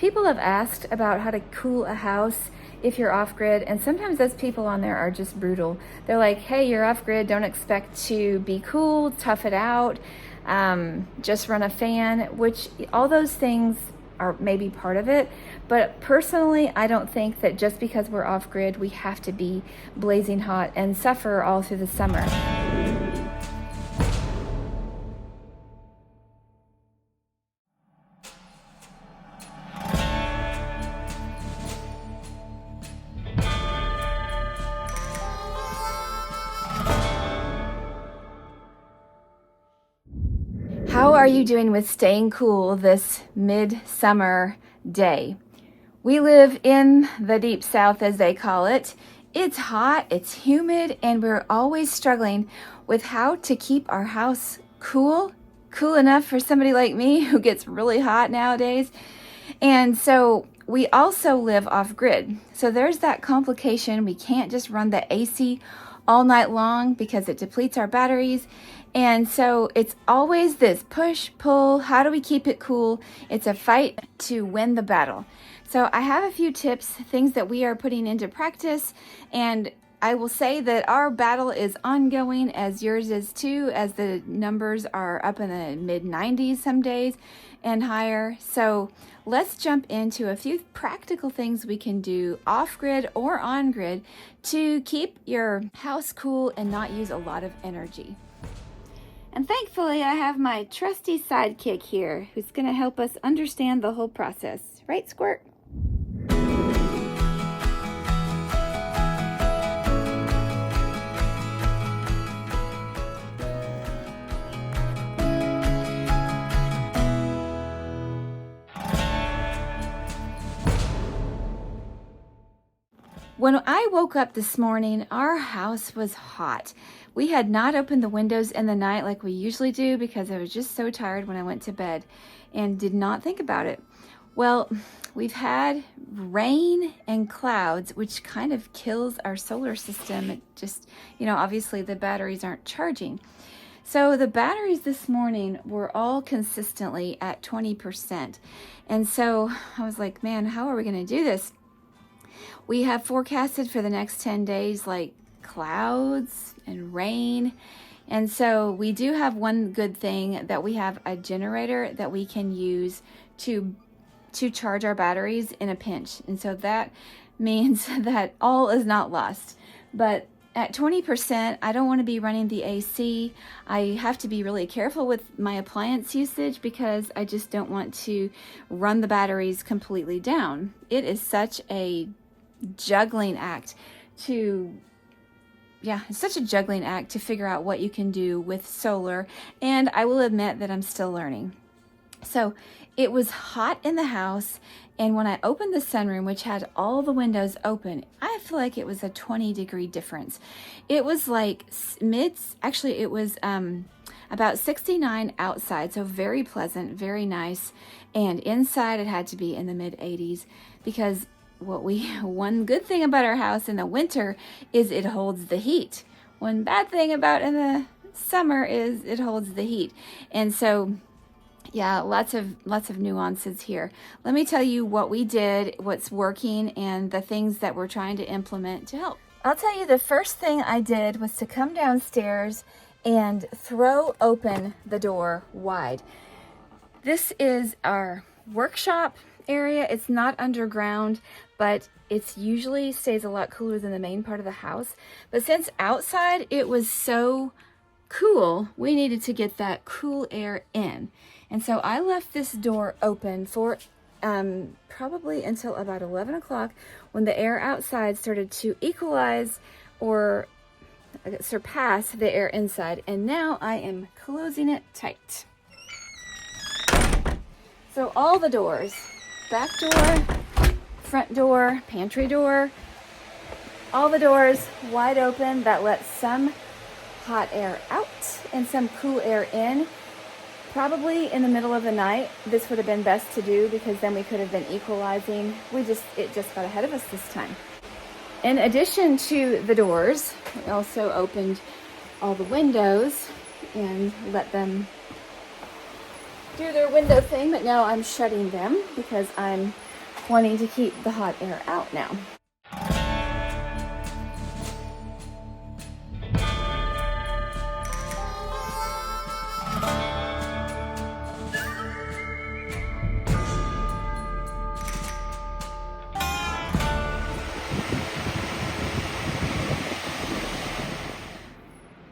People have asked about how to cool a house if you're off-grid, and sometimes those people on there are just brutal. They're like, hey, you're off-grid, don't expect to be cool, tough it out, just run a fan, which all those things are maybe part of it. But personally, I don't think that just because we're off-grid, we have to be blazing hot and suffer all through the summer. How are you doing with staying cool this midsummer day? We live in the deep south, as they call it. It's hot, it's humid, and we're always struggling with how to keep our house cool enough for somebody like me who gets really hot nowadays. And so we also live off grid. So there's that complication. We can't just run the AC all night long because it depletes our batteries. And so it's always this push, pull, how do we keep it cool? It's a fight to win the battle. So I have a few tips, things that we are putting into practice, and I will say that our battle is ongoing, as yours is too, as the numbers are up in the mid-90s some days and higher. So let's jump into a few practical things we can do off-grid or on-grid to keep your house cool and not use a lot of energy. And thankfully, I have my trusty sidekick here who's going to help us understand the whole process. Right, Squirt? When I woke up this morning, our house was hot. We had not opened the windows in the night like we usually do because I was just so tired when I went to bed and did not think about it. Well, we've had rain and clouds, which kind of kills our solar system. It just, obviously the batteries aren't charging. So the batteries this morning were all consistently at 20%. And so I was like, man, how are we going to do this? We have forecasted for the next 10 days like clouds and rain. And so we do have one good thing, that we have a generator that we can use to charge our batteries in a pinch. And so that means that all is not lost. But at 20%, I don't want to be running the AC. I have to be really careful with my appliance usage because I just don't want to run the batteries completely down. It is such a juggling act it's such a juggling act to figure out what you can do with solar, and I will admit that I'm still learning. So it was hot in the house, and when I opened the sunroom, which had all the windows open, I feel like it was a 20-degree difference. It was like it was about 69 outside, so very pleasant, very nice, and inside it had to be in the mid-80s because one good thing about our house in the winter is it holds the heat. One bad thing about in the summer is it holds the heat. And so, yeah, lots of nuances here. Let me tell you what we did, what's working, and the things that we're trying to implement to help. I'll tell you, the first thing I did was to come downstairs and throw open the door wide. This is our workshop area. It's not underground, but it usually stays a lot cooler than the main part of the house. But since outside it was so cool, we needed to get that cool air in. And so I left this door open for probably until about 11 o'clock when the air outside started to equalize or surpass the air inside. And now I am closing it tight. So all the doors, back door, front door, pantry door, all the doors wide open. That lets some hot air out and some cool air in. Probably in the middle of the night, this would have been best to do because then we could have been equalizing. It just got ahead of us this time. In addition to the doors, we also opened all the windows and let them do their window thing, but now I'm shutting them because I'm wanting to keep the hot air out now.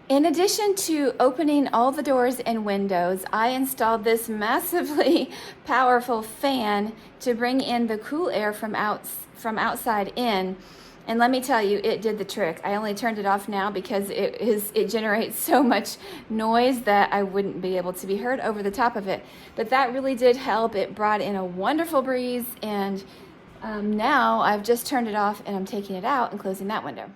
In addition to opening all the doors and windows, I installed this massively powerful fan to bring in the cool air from outside in. And let me tell you, it did the trick. I only turned it off now because it generates so much noise that I wouldn't be able to be heard over the top of it. But that really did help. It brought in a wonderful breeze, and now I've just turned it off and I'm taking it out and closing that window.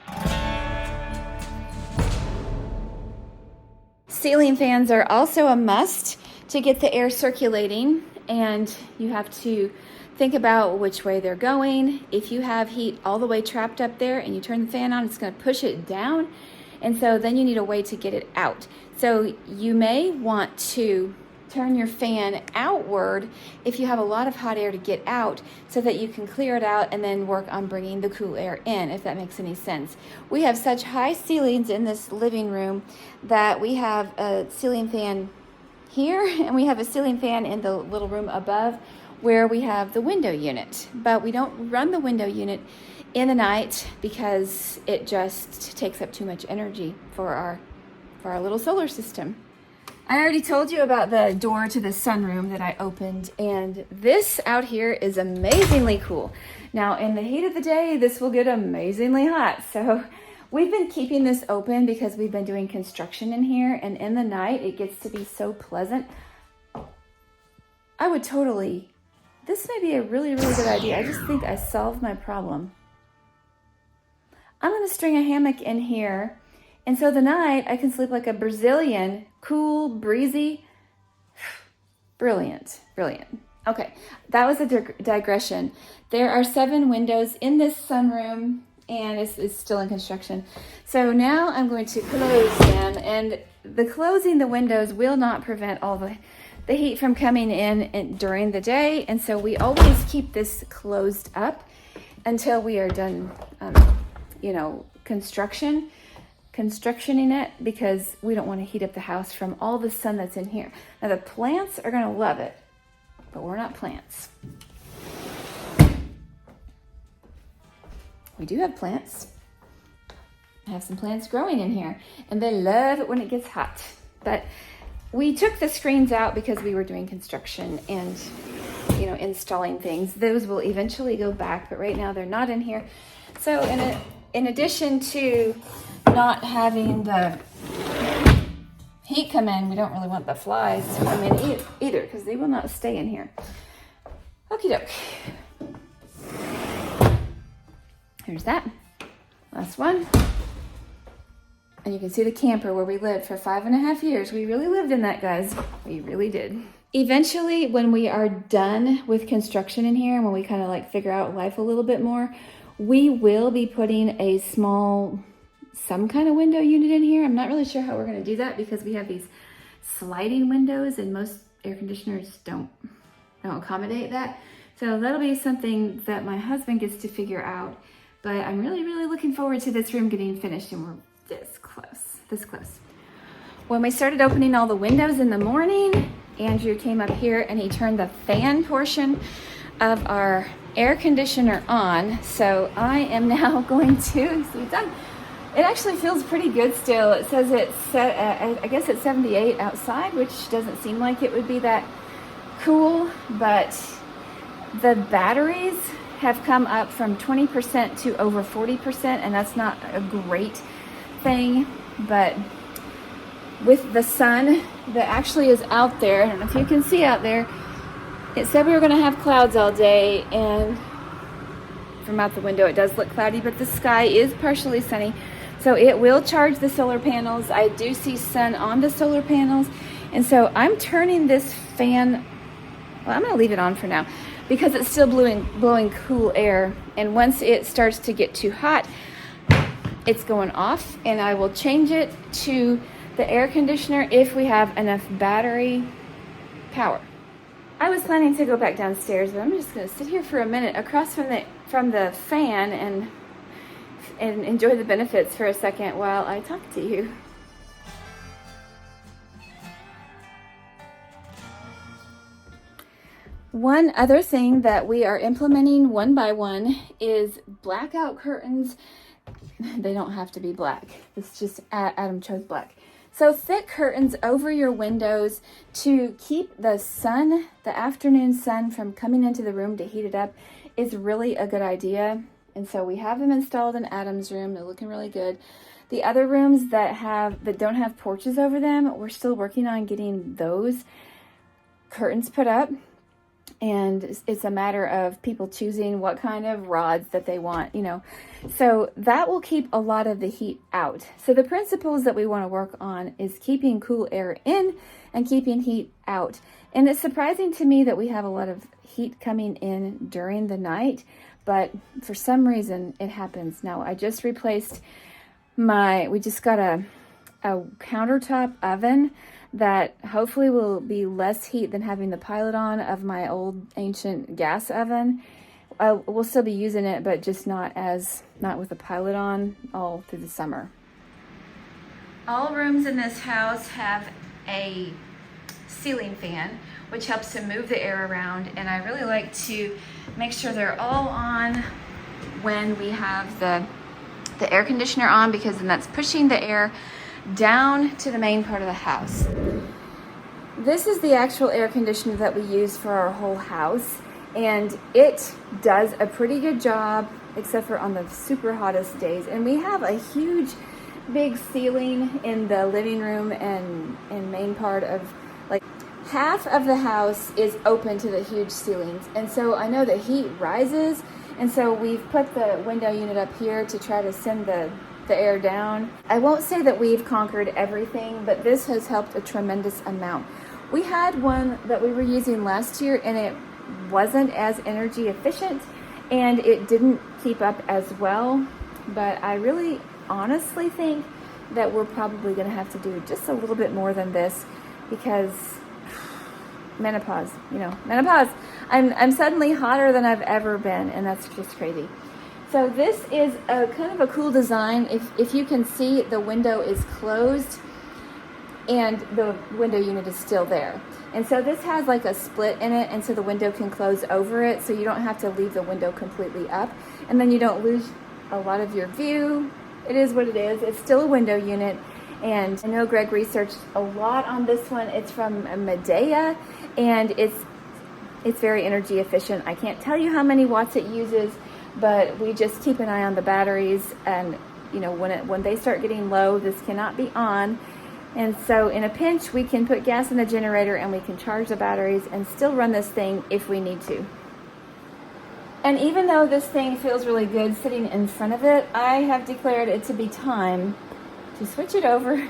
Ceiling fans are also a must to get the air circulating, and you have to think about which way they're going. If you have heat all the way trapped up there and you turn the fan on, it's going to push it down, and so then you need a way to get it out. So you may want to turn your fan outward if you have a lot of hot air to get out, so that you can clear it out and then work on bringing the cool air in, if that makes any sense. We have such high ceilings in this living room that we have a ceiling fan here and we have a ceiling fan in the little room above where we have the window unit, but we don't run the window unit in the night because it just takes up too much energy for our little solar system. I already told you about the door to the sunroom that I opened, and this out here is amazingly cool. Now, in the heat of the day, this will get amazingly hot. So we've been keeping this open because we've been doing construction in here, and in the night, it gets to be so pleasant. This may be a really, really good idea. I just think I solved my problem. I'm gonna string a hammock in here, and so the night I can sleep like a Brazilian, cool, breezy. Brilliant, brilliant. Okay, that was a digression. There are 7 windows in this sunroom, and it's still in construction. So now I'm going to close them, and closing the windows will not prevent all the heat from coming in during the day, and so we always keep this closed up until we are done, constructioning it, because we don't want to heat up the house from all the sun that's in here. Now the plants are going to love it, but we're not plants. We do have plants. I have some plants growing in here, and they love it when it gets hot. But we took the screens out because we were doing construction and installing things. Those will eventually go back, but right now they're not in here. So in addition to not having the heat come in, we don't really want the flies to come in either, because they will not stay in here. Okie doke. Here's that. Last one. And you can see the camper where we lived for 5.5 years. We really lived in that, guys. We really did. Eventually, when we are done with construction in here, and when we kind of figure out life a little bit more, we will be putting a some kind of window unit in here. I'm not really sure how we're going to do that because we have these sliding windows and most air conditioners don't accommodate that. So that'll be something that my husband gets to figure out. But I'm really, really looking forward to this room getting finished, and we're this close. When we started opening all the windows in the morning, Andrew came up here and he turned the fan portion of our air conditioner on. So I am now going to see it's done. It actually feels pretty good still. It says it's set at, I guess it's 78 outside, which doesn't seem like it would be that cool, but the batteries have come up from 20% to over 40%, and that's not a great thing. But with the sun that actually is out there, I don't know if you can see out there, it said we were going to have clouds all day, and from out the window it does look cloudy, but the sky is partially sunny, so it will charge the solar panels. I do see sun on the solar panels, and so I'm turning this fan, well, I'm going to leave it on for now because it's still blowing cool air, and once it starts to get too hot, it's going off, and I will change it to the air conditioner if we have enough battery power. I was planning to go back downstairs, but I'm just going to sit here for a minute across from the fan and enjoy the benefits for a second while I talk to you. One other thing that we are implementing one by one is blackout curtains. They don't have to be black. It's just Adam chose black. So thick curtains over your windows to keep the sun, the afternoon sun, from coming into the room to heat it up is really a good idea. And so we have them installed in Adam's room. They're looking really good. The other rooms that don't have porches over them, we're still working on getting those curtains put up. And it's a matter of people choosing what kind of rods that they want, So that will keep a lot of the heat out. So the principles that we want to work on is keeping cool air in and keeping heat out. And it's surprising to me that we have a lot of heat coming in during the night, but for some reason it happens. Now I just replaced we just got a countertop oven that hopefully will be less heat than having the pilot on of my old ancient gas oven. We'll still be using it, but just not with the pilot on all through the summer. All rooms in this house have a ceiling fan, which helps to move the air around, and I really like to make sure they're all on when we have the air conditioner on, because then that's pushing the air down to the main part of the house. This is the actual air conditioner that we use for our whole house, and it does a pretty good job except for on the super hottest days. And we have a huge big ceiling in the living room and main part of, like, half of the house is open to the huge ceilings, and so I know the heat rises, and so we've put the window unit up here to try to send the air down. I won't say that we've conquered everything, but this has helped a tremendous amount. We had one that we were using last year, and it wasn't as energy efficient, and it didn't keep up as well, but I really honestly think that we're probably going to have to do just a little bit more than this, because menopause. I'm suddenly hotter than I've ever been, and that's just crazy. So this is a kind of a cool design. If you can see, the window is closed and the window unit is still there. And so this has like a split in it, and so the window can close over it, so you don't have to leave the window completely up, and then you don't lose a lot of your view. It is what it is. It's still a window unit, and I know Greg researched a lot on this one. It's from Midea, and it's very energy efficient. I can't tell you how many watts it uses, but we just keep an eye on the batteries, and when they start getting low, this cannot be on. And so in a pinch, we can put gas in the generator and we can charge the batteries and still run this thing if we need to. And even though this thing feels really good sitting in front of it, I have declared it to be time to switch it over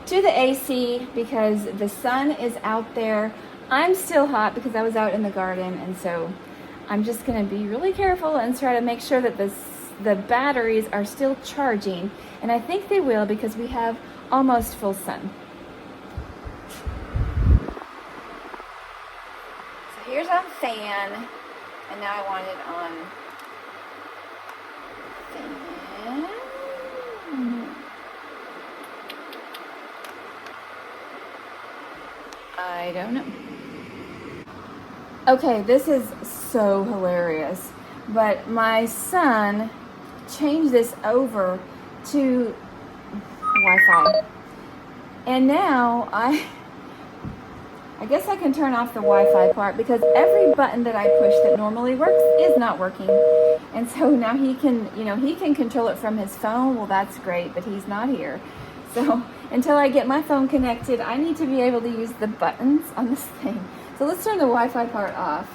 to the AC, because the sun is out there. I'm still hot because I was out in the garden, and so I'm just going to be really careful and try to make sure that the batteries are still charging, and I think they will, because we have almost full sun. So here's on fan, and now I want it on fan. I don't know. Okay, this is so hilarious, but my son changed this over to Wi-Fi, and now I guess I can turn off the Wi-Fi part, because every button that I push that normally works is not working, and so now he can control it from his phone. Well, that's great, but he's not here, so until I get my phone connected, I need to be able to use the buttons on this thing. So let's turn the Wi-Fi part off.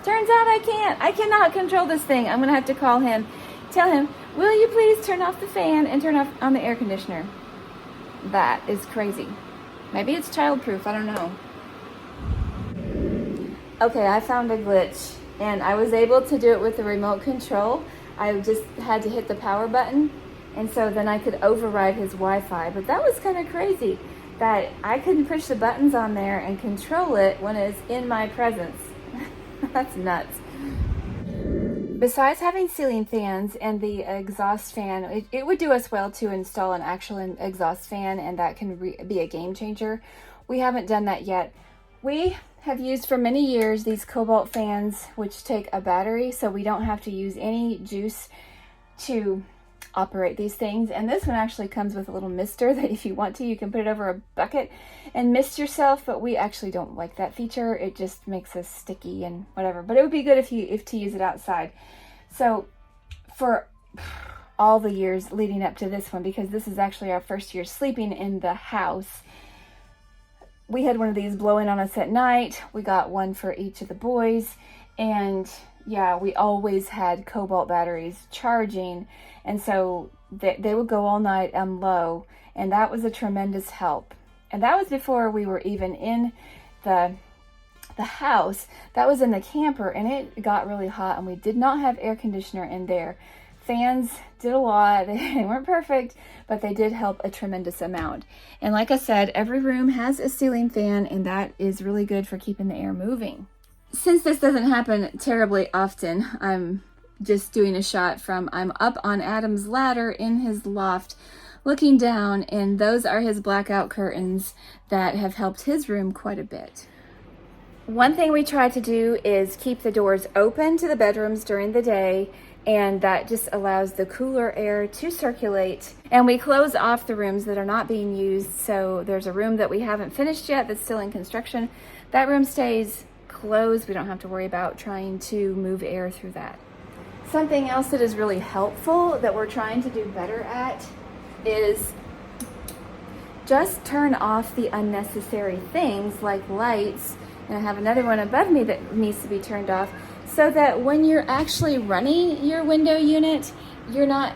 Turns out I cannot control this thing. I'm gonna have to call him, tell him, will you please turn off the fan and turn off on the air conditioner? That is crazy. Maybe it's childproof, I don't know. Okay, I found a glitch, and I was able to do it with the remote control. I just had to hit the power button, and so then I could override his Wi-Fi, but that was kind of crazy. that I couldn't push the buttons on there and control it when it's in my presence. That's nuts. Besides having ceiling fans and the exhaust fan, it would do us well to install an actual exhaust fan, and that can be a game changer. We haven't done that yet. We have used for many years these cobalt fans, which take a battery, so we don't have to use any juice to operate these things. And this one actually comes with a little mister that if you want to, you can put it over a bucket and mist yourself, but we actually don't like that feature. It just makes us sticky and whatever, but it would be good if to use it outside. So for all the years leading up to this one, because this is actually our first year sleeping in the house, we had one of these blowing on us at night. We got one for each of the boys, and yeah, we always had cobalt batteries charging, and so they would go all night and low, and that was a tremendous help. And that was before we were even in the house. That was in the camper, and it got really hot, and we did not have air conditioner in there. Fans did a lot. They weren't perfect, but they did help a tremendous amount. And like I said, every room has a ceiling fan, and that is really good for keeping the air moving. Since this doesn't happen terribly often, I'm just doing a shot from I'm up on Adam's ladder in his loft looking down, and those are his blackout curtains that have helped his room quite a bit. One thing we try to do is keep the doors open to the bedrooms during the day, and that just allows the cooler air to circulate. And we close off the rooms that are not being used. So there's a room that we haven't finished yet that's still in construction. That room stays closed. We don't have to worry about trying to move air through that. Something else that is really helpful that we're trying to do better at is just turn off the unnecessary things like lights. And I have another one above me that needs to be turned off, so that when you're actually running your window unit, you're not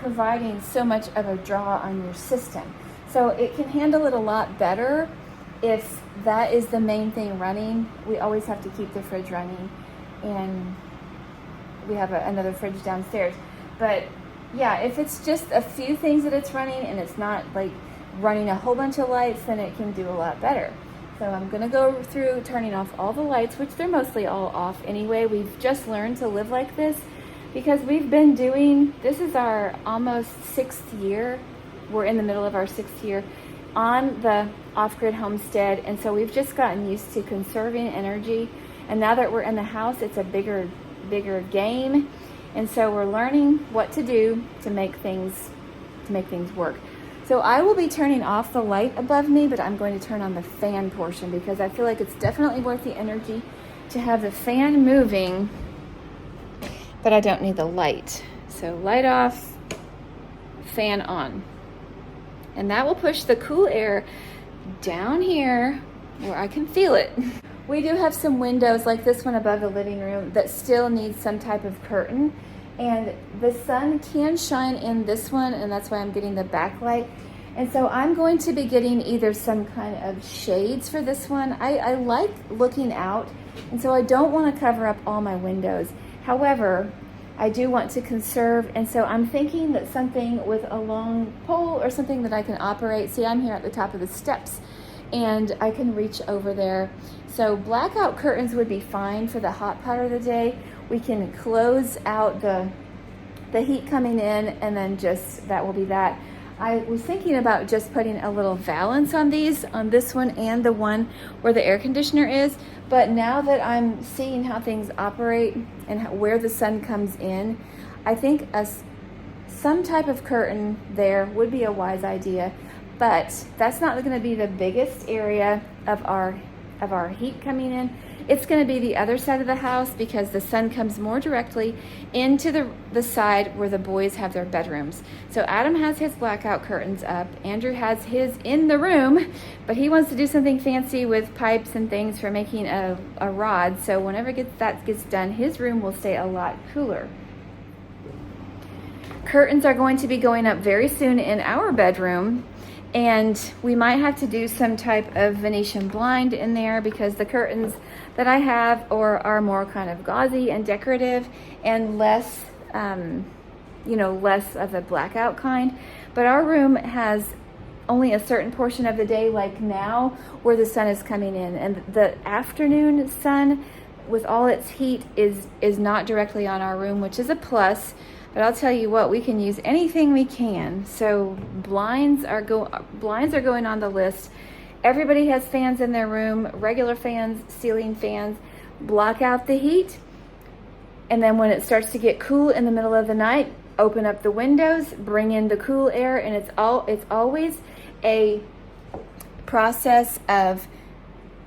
providing so much of a draw on your system. So it can handle it a lot better if that is the main thing running. We always have to keep the fridge running, and we have another fridge downstairs. But yeah, if it's just a few things that it's running and it's not like running a whole bunch of lights, then it can do a lot better. So I'm gonna go through turning off all the lights, which they're mostly all off anyway. We've just learned to live like this because we've been doing, this is our almost 6th year. We're in the middle of our 6th year on the off-grid homestead. And so we've just gotten used to conserving energy. And now that we're in the house, it's a bigger game. And so we're learning what to do to make things work. So I will be turning off the light above me, but I'm going to turn on the fan portion because I feel like it's definitely worth the energy to have the fan moving, but I don't need the light. So light off, fan on. And that will push the cool air down here where I can feel it. We do have some windows like this one above the living room that still needs some type of curtain. And the sun can shine in this one, and that's why I'm getting the backlight. And so I'm going to be getting either some kind of shades for this one. I like looking out, and so I don't want to cover up all my windows. However, I do want to conserve, and so I'm thinking that something with a long pole or something that I can operate. See, I'm here at the top of the steps, and I can reach over there. So blackout curtains would be fine for the hot part of the day. We can close out the heat coming in, and then just that will be that. I was thinking about just putting a little valance on these, on this one and the one where the air conditioner is, but now that I'm seeing how things operate and where the sun comes in, I think some type of curtain there would be a wise idea, but that's not going to be the biggest area of our heat coming in. It's going to be the other side of the house because the sun comes more directly into the side where the boys have their bedrooms. So Adam has his blackout curtains up. Andrew has his in the room, but he wants to do something fancy with pipes and things for making a rod. So whenever that gets done, his room will stay a lot cooler. Curtains are going to be going up very soon in our bedroom. And we might have to do some type of Venetian blind in there because the curtains that I have are more kind of gauzy and decorative and less, less of a blackout kind. But our room has only a certain portion of the day, like now, where the sun is coming in, and the afternoon sun with all its heat is not directly on our room, which is a plus. But I'll tell you what, we can use anything we can. So blinds are going on the list. Everybody has fans in their room, regular fans, ceiling fans. Block out the heat, and then when it starts to get cool in the middle of the night, open up the windows, bring in the cool air, and it's always a process of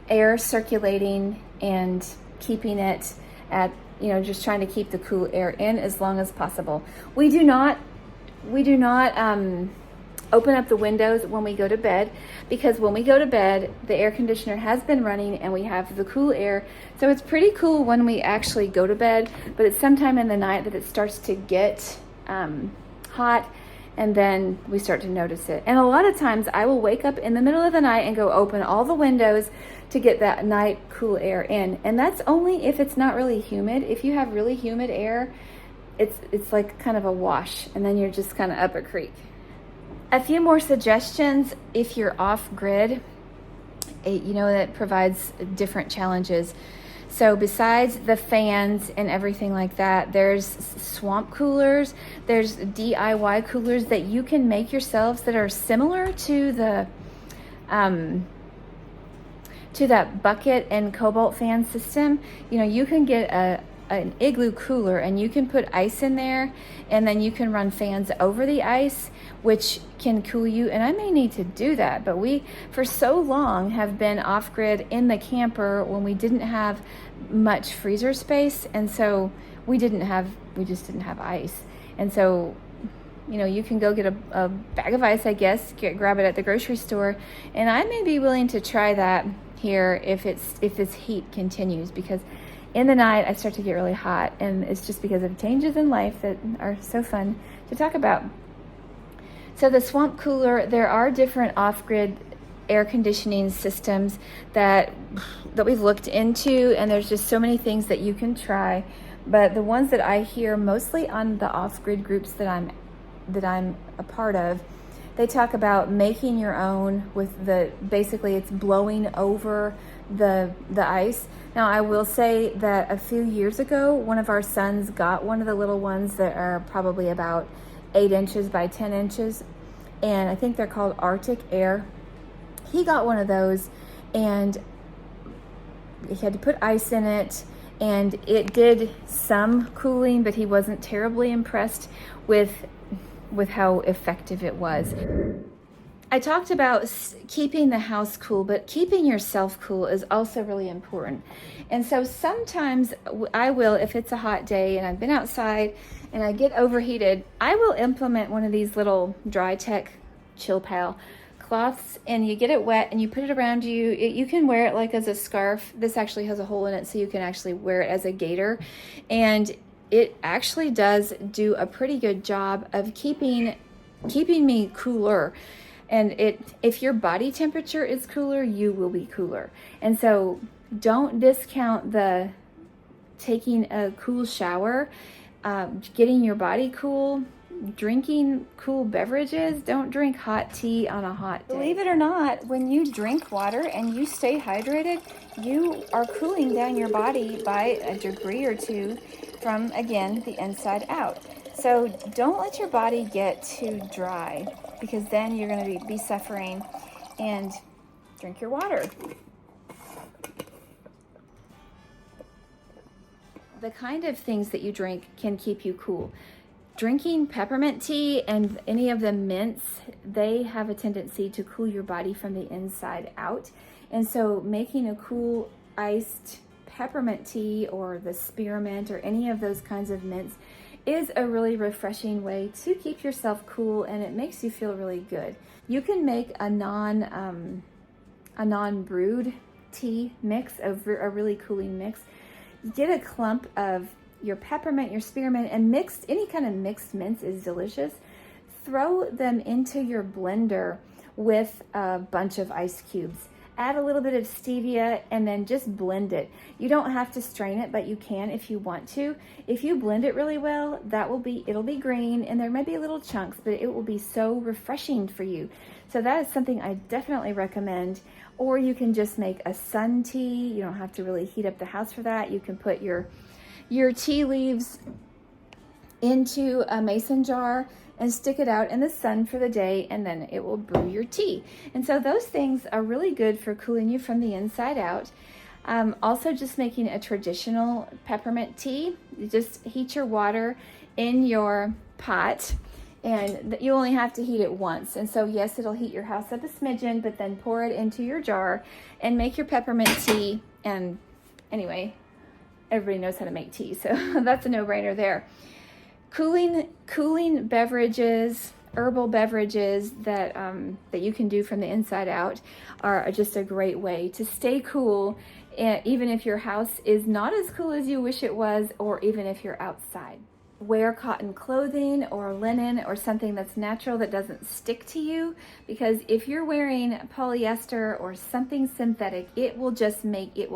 air circulating and keeping it at, just trying to keep the cool air in as long as possible. We do not open up the windows when we go to bed, because when we go to bed, the air conditioner has been running and we have the cool air. So it's pretty cool when we actually go to bed, but it's sometime in the night that it starts to get hot, and then we start to notice it. And a lot of times I will wake up in the middle of the night and go open all the windows to get that night cool air in. And that's only if it's not really humid. If you have really humid air, it's like kind of a wash, and then you're just kind of up a creek. A few more suggestions if you're off grid, that provides different challenges. So besides the fans and everything like that, there's swamp coolers, there's DIY coolers that you can make yourselves that are similar to the to that bucket and cobalt fan system. You can get an igloo cooler and you can put ice in there, and then you can run fans over the ice, which can cool you. And I may need to do that, but we for so long have been off grid in the camper when we didn't have much freezer space, and so we just didn't have ice. And so you can go get a bag of ice, I guess, grab it at the grocery store, and I may be willing to try that here if this heat continues, because in the night I start to get really hot, and it's just because of changes in life that are so fun to talk about. So the swamp cooler, there are different off-grid air conditioning systems that we've looked into, and there's just so many things that you can try. But the ones that I hear mostly on the off-grid groups that I'm a part of, they talk about making your own with basically it's blowing over the ice. Now I will say that a few years ago, one of our sons got one of the little ones that are probably about 8 inches by 10 inches, and I think they're called Arctic Air. He got one of those, and he had to put ice in it, and it did some cooling, but he wasn't terribly impressed with how effective it was. I talked about keeping the house cool, but keeping yourself cool is also really important. And so sometimes I will, if it's a hot day and I've been outside and I get overheated, I will implement one of these little Dry Tech Chill Pal cloths, and you get it wet and you put it around you. You can wear it like as a scarf. This actually has a hole in it, so you can actually wear it as a gaiter. And it actually does do a pretty good job of keeping me cooler. And if your body temperature is cooler, you will be cooler. And so don't discount the taking a cool shower, getting your body cool, drinking cool beverages. Don't drink hot tea on a hot day. Believe it or not, when you drink water and you stay hydrated, you are cooling down your body by a degree or two from, again, the inside out. So don't let your body get too dry, because then you're going to be suffering. And drink your water. The kind of things that you drink can keep you cool. Drinking peppermint tea and any of the mints, they have a tendency to cool your body from the inside out. And so making a cool iced peppermint tea or the spearmint or any of those kinds of mints is a really refreshing way to keep yourself cool, and it makes you feel really good. You can make a non-brewed tea mix, a really cooling mix. Get a clump of your peppermint, your spearmint, and any kind of mixed mints is delicious. Throw them into your blender with a bunch of ice cubes. add a little bit of stevia, and then just blend it. You don't have to strain it, but you can if you want to. If you blend it really well, it'll be green, and there may be little chunks, but it will be so refreshing for you. So that is something I definitely recommend. Or you can just make a sun tea. You don't have to really heat up the house for that. You can put your tea leaves into a mason jar and stick it out in the sun for the day, and then it will brew your tea. And so those things are really good for cooling you from the inside out. Also, just making a traditional peppermint tea. You just heat your water in your pot, and you only have to heat it once. And so yes, it'll heat your house up a smidgen, but then pour it into your jar and make your peppermint tea. And anyway, everybody knows how to make tea, so that's a no-brainer there. Cooling beverages, herbal beverages that you can do from the inside out are just a great way to stay cool, even if your house is not as cool as you wish it was, or even if you're outside. Wear cotton clothing or linen or something that's natural that doesn't stick to you, because if you're wearing polyester or something synthetic, it will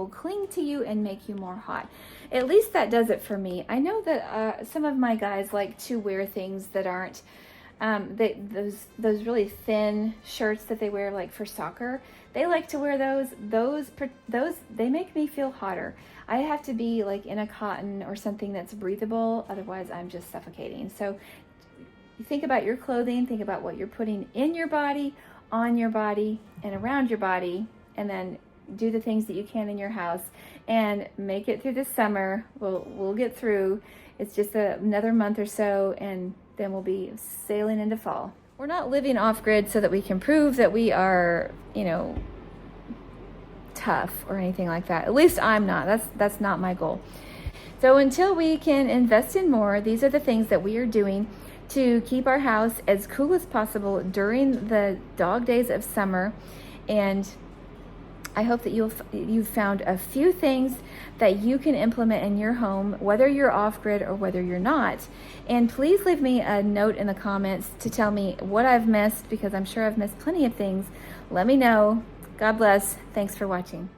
cling to you and make you more hot. At least that does it for me. I know that some of my guys like to wear things that aren't those really thin shirts that they wear like for soccer. They like to wear those they make me feel hotter. I have to be like in a cotton or something that's breathable, otherwise I'm just suffocating. So think about your clothing, think about what you're putting in your body, on your body, and around your body, and then do the things that you can in your house and make it through the summer. We'll get through. It's just another month or so, and then we'll be sailing into fall. We're not living off-grid so that we can prove that we are, tough or anything like that. At least I'm not. That's not my goal. So until we can invest in more, these are the things that we are doing to keep our house as cool as possible during the dog days of summer. And I hope that you've found a few things that you can implement in your home, whether you're off-grid or whether you're not. And please leave me a note in the comments to tell me what I've missed, because I'm sure I've missed plenty of things. Let me know. God bless. Thanks for watching.